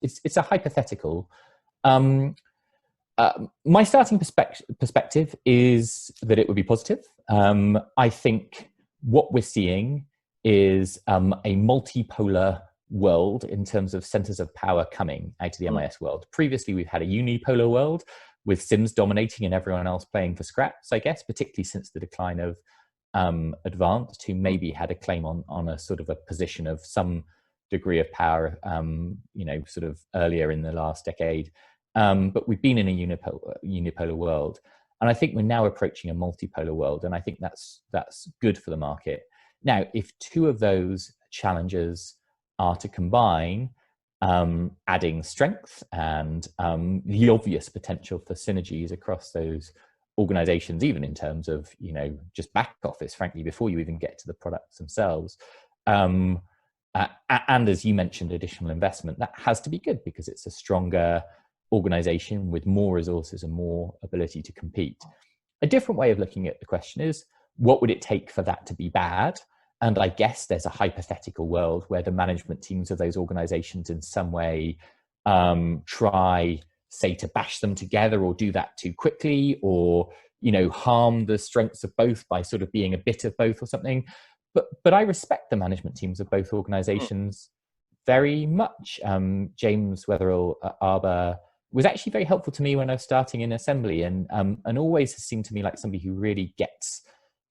it's a hypothetical. Um, my starting perspective is that it would be positive. I think what we're seeing is a multipolar world in terms of centers of power coming out of the MIS world. Previously, we've had a unipolar world with Sims dominating and everyone else playing for scraps, I guess, particularly since the decline of Advanced, who maybe had a claim on a sort of a position of some degree of power, sort of earlier in the last decade. But we've been in a unipolar world. And I think we're now approaching a multipolar world. And I think that's good for the market. Now, if two of those challenges are to combine, adding strength and the obvious potential for synergies across those organizations, even in terms of, just back office, frankly, before you even get to the products themselves. And as you mentioned, additional investment, that has to be good because it's a stronger organization with more resources and more ability to compete. A different way of looking at the question is, what would it take for that to be bad? And I guess there's a hypothetical world where the management teams of those organizations in some way try, say, to bash them together or do that too quickly, or, harm the strengths of both by sort of being a bit of both or something. But I respect the management teams of both organizations very much. James Wetherill at Arbor was actually very helpful to me when I was starting in assembly, and always has seemed to me like somebody who really gets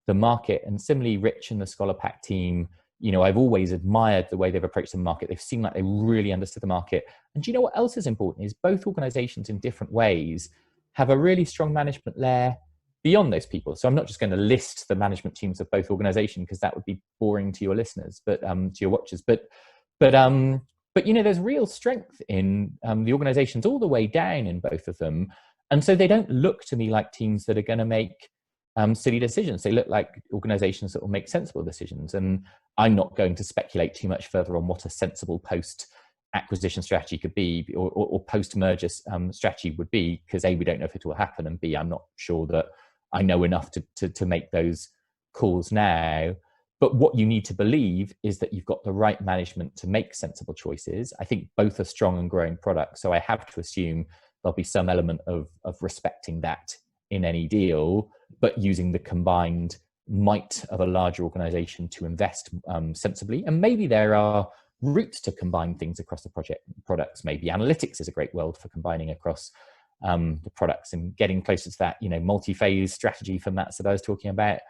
the market. And similarly, Rich and the Scholarpack team, I've always admired the way they've approached the market. They've seemed like they really understood the market. And do you know what else is important is both organizations in different ways have a really strong management layer beyond those people. So I'm not just going to list the management teams of both organizations because that would be boring to your listeners, but to your watchers. But there's real strength in the organizations all the way down in both of them. And so they don't look to me like teams that are going to make silly decisions. They look like organizations that will make sensible decisions. And I'm not going to speculate too much further on what a sensible post-acquisition strategy could be, or post-merger strategy would be, because A, we don't know if it will happen, and B, I'm not sure that I know enough to make those calls now. But what you need to believe is that you've got the right management to make sensible choices. I think both are strong and growing products. So I have to assume there'll be some element of respecting that in any deal, but using the combined might of a larger organization to invest sensibly. And maybe there are routes to combine things across the products. Maybe analytics is a great world for combining across the products and getting closer to that, multi-phase strategy for Matt that I was talking about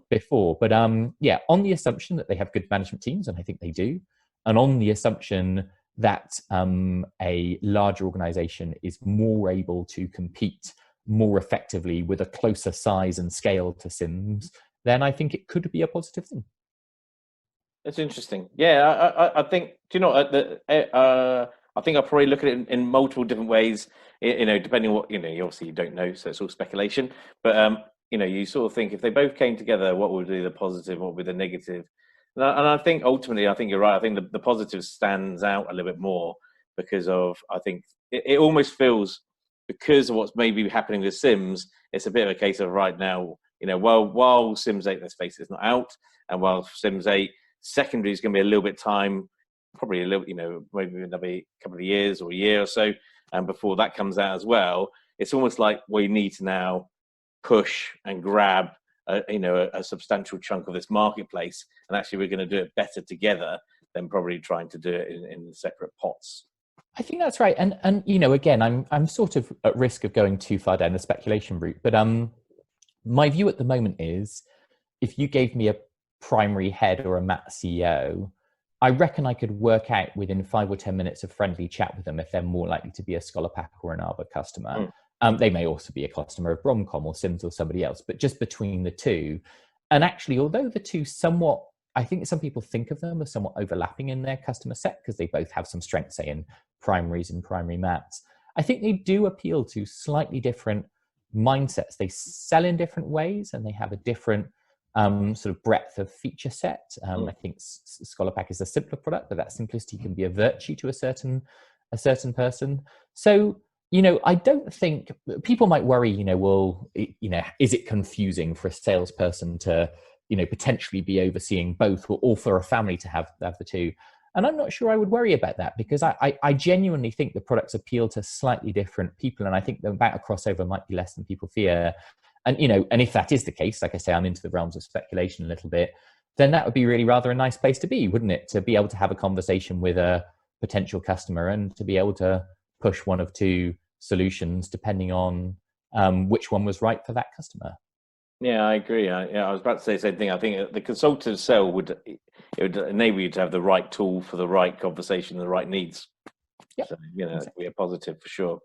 before. But on the assumption that they have good management teams, and I think they do, and on the assumption that a larger organization is more able to compete more effectively with a closer size and scale to Sims, then I think it could be a positive thing. That's interesting. Yeah, I think, do you know, I think I'll probably look at it in multiple different ways, depending on what, obviously you don't know, so it's all speculation. But, you sort of think if they both came together, what would be the positive, what would be the negative? And I think ultimately, I think you're right. I think the positive stands out a little bit more because of, I think it almost feels, because of what's maybe happening with Sims, it's a bit of a case of right now, while Sims 8, let's face it, is not out, and while Sims 8 secondary is going to be a little bit time, probably a little, maybe another couple of years or a year or so, and before that comes out as well, it's almost like we need to now push and grab a substantial chunk of this marketplace, and actually we're going to do it better together than probably trying to do it in separate pots. I think that's right. And again, I'm sort of at risk of going too far down the speculation route, but my view at the moment is, if you gave me a primary head or a Matt CEO, I reckon I could work out within 5 or 10 minutes of friendly chat with them if they're more likely to be a Scholarpack or an Arbor customer. They may also be a customer of Bromcom or Sims or somebody else, but just between the two. And actually, although the two somewhat, I think some people think of them as somewhat overlapping in their customer set because they both have some strength, say, in primaries and primary mats, I think they do appeal to slightly different mindsets. They sell in different ways and they have a different sort of breadth of feature set. I think Scholarpack is a simpler product, but that simplicity can be a virtue to a certain person. So, I don't think people might worry, is it confusing for a salesperson to, potentially be overseeing both, or for a family to have the two? And I'm not sure I would worry about that, because I genuinely think the products appeal to slightly different people. And I think the amount of crossover might be less than people fear. And, and if that is the case, like I say, I'm into the realms of speculation a little bit, then that would be really rather a nice place to be, wouldn't it? To be able to have a conversation with a potential customer and to be able to push one of two solutions depending on which one was right for that customer. Yeah, I agree. I was about to say the same thing. I think the consultative sell would enable you to have the right tool for the right conversation, the right needs. Yep, So, exactly. It'd be a positive for sure.